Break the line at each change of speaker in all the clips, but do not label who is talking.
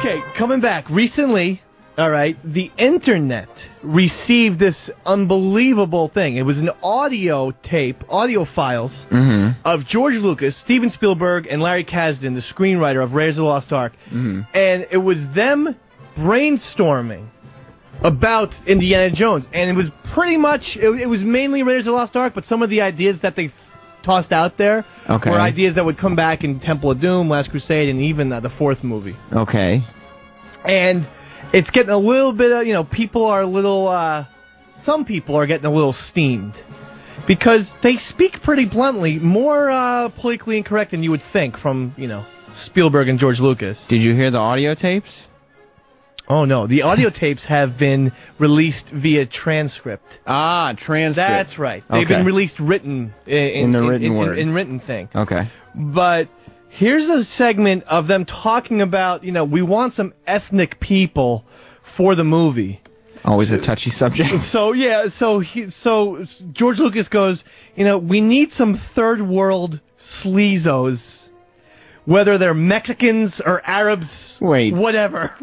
Okay, coming back. Recently, all right, the internet received this unbelievable thing. It was an audio files of George Lucas, Steven Spielberg, and Larry Kasdan, the screenwriter of Raiders of the Lost Ark. And it was them brainstorming about Indiana Jones. And it was pretty much, it was mainly Raiders of the Lost Ark, but some of the ideas that they tossed out there were ideas that would come back in Temple of Doom, Last Crusade, and even the fourth movie.
Okay.
And it's getting a little bit of, people are a little, some people are getting a little steamed. Because they speak pretty bluntly, more politically incorrect than you would think from, Spielberg and George Lucas.
Did you hear the audio tapes?
Oh, no. The audio tapes have been released via transcript.
Ah, transcript.
That's right. They've been released written in
the written word.
In written thing.
Okay.
But here's a segment of them talking about, we want some ethnic people for the movie.
Always a touchy subject.
So George Lucas goes, we need some third world sleazos, whether they're Mexicans or Arabs, whatever.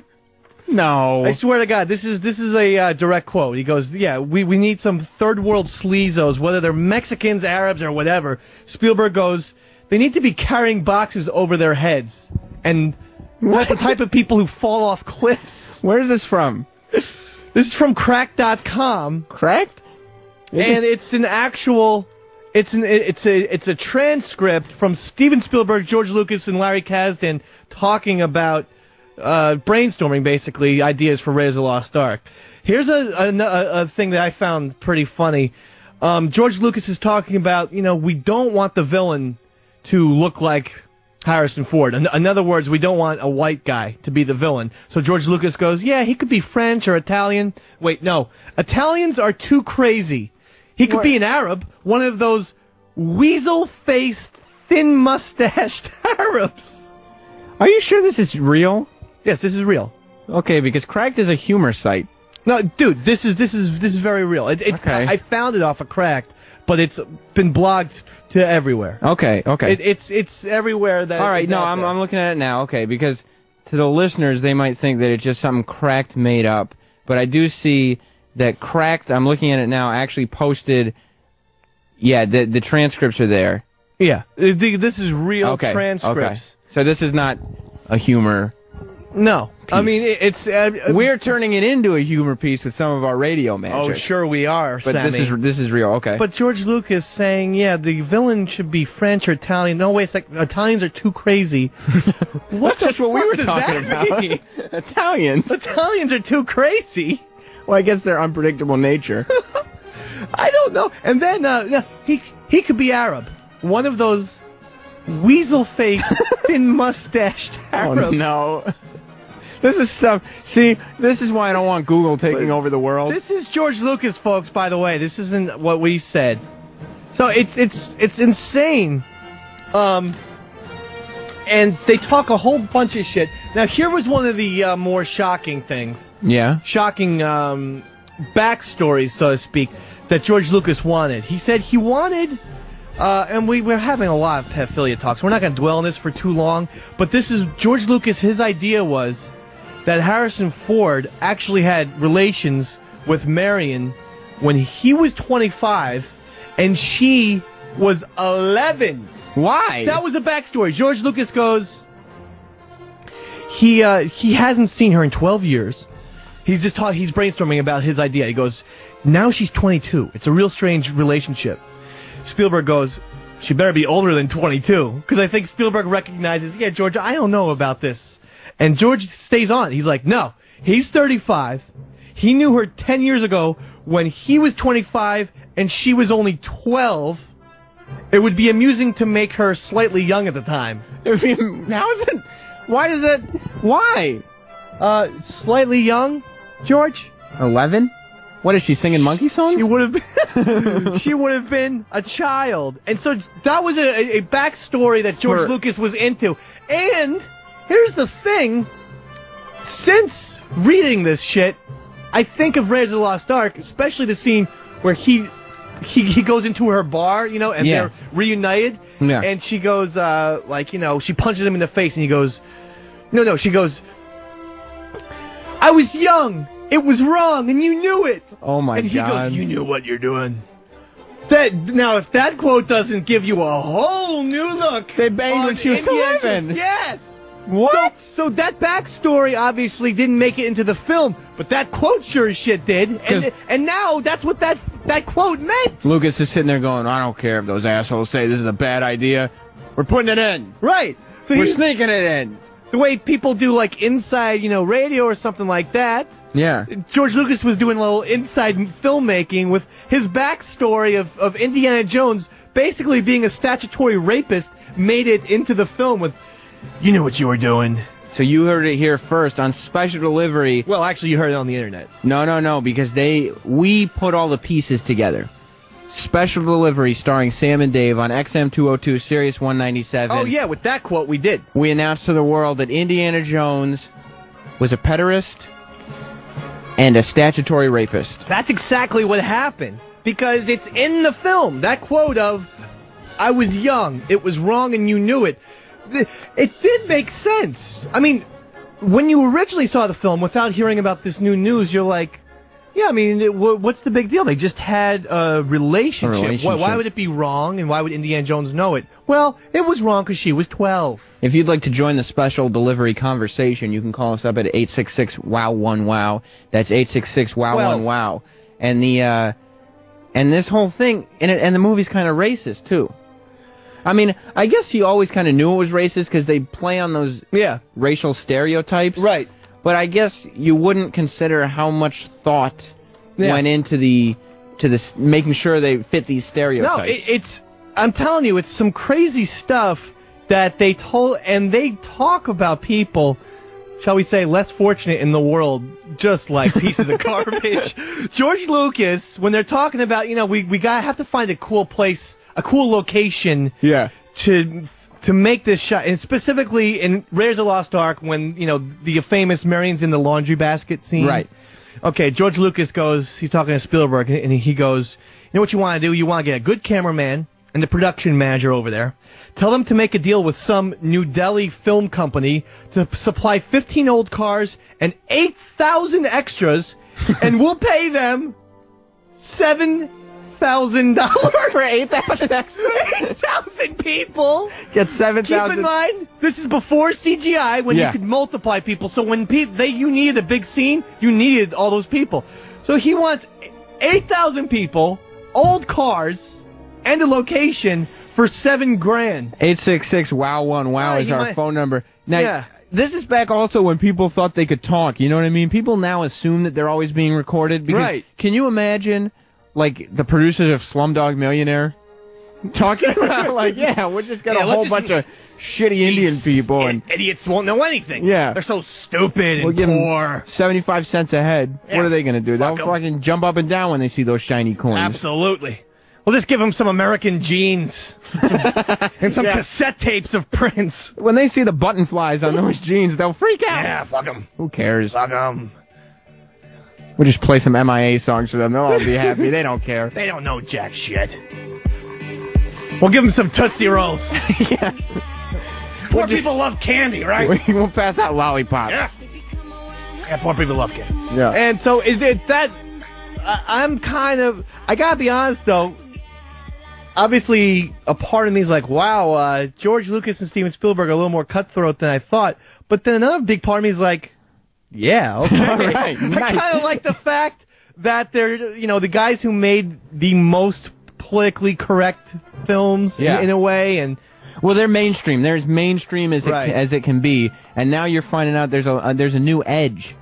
No.
I swear to God, this is a direct quote. He goes, we need some third world sleazos, whether they're Mexicans, Arabs, or whatever. Spielberg goes, they need to be carrying boxes over their heads. And what the type of people who fall off cliffs.
Where's this from?
This is from Cracked.com.
Cracked?
And it's an actual, it's a transcript from Steven Spielberg, George Lucas, and Larry Kasdan talking about brainstorming, basically, ideas for Raiders of the Lost Ark. Here's a thing that I found pretty funny. George Lucas is talking about, we don't want the villain to look like Harrison Ford. In other words, we don't want a white guy to be the villain. So George Lucas goes, he could be French or Italian. Wait, no. Italians are too crazy. He could be an Arab, one of those weasel-faced, thin-mustached Arabs.
Are you sure this is real?
Yes, this is real.
Okay, because Cracked is a humor site.
No, dude, this is very real.
Okay.
I found it off of Cracked, but it's been blogged to everywhere.
Okay.
It's everywhere that.
All right, no, I'm looking at it now. Okay, because to the listeners, they might think that it's just something Cracked made up, but I do see that Cracked. I'm looking at it now. Actually posted. Yeah, the transcripts are there.
Yeah, this is real transcripts.
Okay. So this is not a humor.
No, piece. I mean it's.
We're turning it into a humor piece with some of our radio magic.
Oh, sure we are,
but
Sammy.
this is real. Okay.
But George Lucas saying, the villain should be French or Italian. No way, it's like Italians are too crazy.
That's what we were talking about. Italians
are too crazy.
Well, I guess their unpredictable nature.
I don't know. And then he could be Arab. One of those weasel-faced, thin-mustached Arabs.
Oh no. This is stuff. See, this is why I don't want Google taking over the world.
This is George Lucas, folks. By the way, this isn't what we said. So it's insane. And they talk a whole bunch of shit. Now, here was one of the more shocking things.
Yeah.
Shocking backstories, so to speak, that George Lucas wanted. He said he wanted. And we're having a lot of pedophilia talks. We're not going to dwell on this for too long. But this is George Lucas. His idea was that Harrison Ford actually had relations with Marion when he was 25 and she was 11.
Why?
That was a backstory. George Lucas goes, he hasn't seen her in 12 years. He's brainstorming about his idea. He goes, now she's 22. It's a real strange relationship. Spielberg goes, she better be older than 22. Because I think Spielberg recognizes, George, I don't know about this. And George stays on. He's like, no, he's 35. He knew her 10 years ago when he was 25 and she was only 12. It would be amusing to make her slightly young at the time.
How is it? Why does it? Why?
Slightly young, George?
11? What is she singing monkey songs?
She would have been. She would have been a child, and so that was a backstory that George Lucas was into. And here's the thing: since reading this shit, I think of Raiders of the Lost Ark, especially the scene where he goes into her bar, and they're reunited, and she goes she punches him in the face, and he goes, no, she goes, I was young. It was wrong, and you knew it.
Oh my
God! And he
God.
goes, "You knew what you're doing." Now, if that quote doesn't give you a whole new look,
They banged when she was 11.
Yes.
What?
So that backstory obviously didn't make it into the film, but that quote sure as shit did. And now that's what that quote meant.
Lucas is sitting there going, I don't care if those assholes say this is a bad idea. We're putting it in.
Right. So
We're sneaking it in.
The way people do, like, inside, radio or something like that.
Yeah.
George Lucas was doing a little inside filmmaking with his backstory of Indiana Jones basically being a statutory rapist, made it into the film with, you knew what you were doing.
So you heard it here first on special delivery.
Well, actually, you heard it on the internet.
No, because we put all the pieces together. Special delivery starring Sam and Dave on XM202 Sirius 197.
Oh, yeah, with that quote we did.
We announced to the world that Indiana Jones was a pederast and a statutory rapist.
That's exactly what happened, because it's in the film. That quote of, I was young, it was wrong, and you knew it. It did make sense. I mean, when you originally saw the film, without hearing about this new news, you're like, yeah, I mean, what's the big deal? They just had a relationship. Why would it be wrong, and why would Indiana Jones know it? Well, it was wrong because she was 12.
If you'd like to join the special delivery conversation, you can call us up at 866-WOW1-WOW. That's 866-WOW1-WOW. And this whole thing, and the movie's kind of racist, too. I mean, I guess he always kind of knew it was racist because they play on those racial stereotypes.
Right.
But I guess you wouldn't consider how much thought went into making sure they fit these stereotypes.
No, I'm telling you, it's some crazy stuff that they told, and they talk about people, shall we say, less fortunate in the world, just like pieces of garbage. George Lucas, when they're talking about, we gotta have to find a cool place, a cool location, to make this shot, and specifically in Raiders of the Lost Ark, when, the famous Marion's in the laundry basket scene.
Right.
Okay, George Lucas goes, he's talking to Spielberg, and he goes, you know what you want to do? You want to get a good cameraman and the production manager over there. Tell them to make a deal with some New Delhi film company to supply 15 old cars and 8,000 extras, and we'll pay them $7,000 for 8,000 extras. 8,000 people.
Get 7,000.
Keep in mind, this is before CGI, when you could multiply people. So when you needed a big scene, you needed all those people. So he wants 8,000 people, old cars, and a location for $7,000.
866-WOW1-WOW is our phone number. Now, this is back also when people thought they could talk. You know what I mean? People now assume that they're always being recorded. Because can you imagine, like, the producers of Slumdog Millionaire talking around like, we just got a whole bunch of shitty Indian people. And
idiots won't know anything.
Yeah.
They're so stupid and poor.
75 cents a head.
Yeah.
What are they going to do? They'll fucking jump up and down when they see those shiny coins.
Absolutely. We'll just give them some American jeans and some cassette tapes of Prince.
When they see the button flies on those jeans, they'll freak out.
Yeah, fuck them.
Who cares?
Fuck them.
We'll just play some MIA songs for them. They'll all be happy. They don't care.
They don't know jack shit. We'll give them some Tootsie Rolls. Poor people love candy, right?
We'll pass out lollipops.
Yeah, poor people love candy.
Yeah.
And so I'm kind of, I gotta be honest though, obviously a part of me is like, wow, George Lucas and Steven Spielberg are a little more cutthroat than I thought. But then another big part of me is like, yeah, okay.
All right, nice.
I kind of like the fact that they're, the guys who made the most politically correct films in a way, and
well, they're mainstream. They're as mainstream as it can be, and now you're finding out there's a new edge.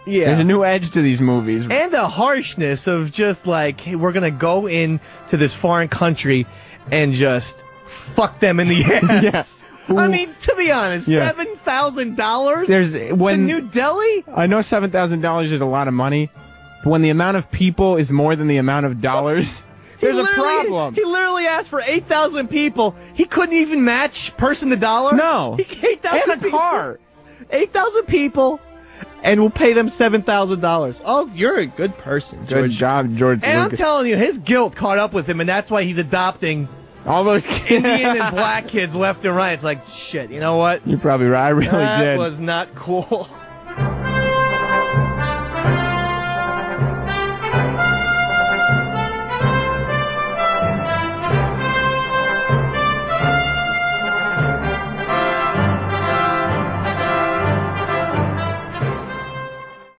Yeah, there's a new edge to these movies,
and the harshness of just like, hey, we're gonna go into this foreign country and just fuck them in the ass. I mean, to be honest, $7,000.
There's
in New Delhi.
I know $7,000 is a lot of money, but when the amount of people is more than the amount of dollars. There's a problem.
He literally asked for 8,000 people. He couldn't even match person to dollar.
No.
8,000
and a car.
8,000 people, and we'll pay them $7,000. Oh, you're a good person, George.
Good job, George
And
Lucas.
I'm telling you, his guilt caught up with him, and that's why he's adopting
all those kids.
Indian and black kids left and right. It's like, shit, you know what?
You're probably right. I really did.
That was not cool.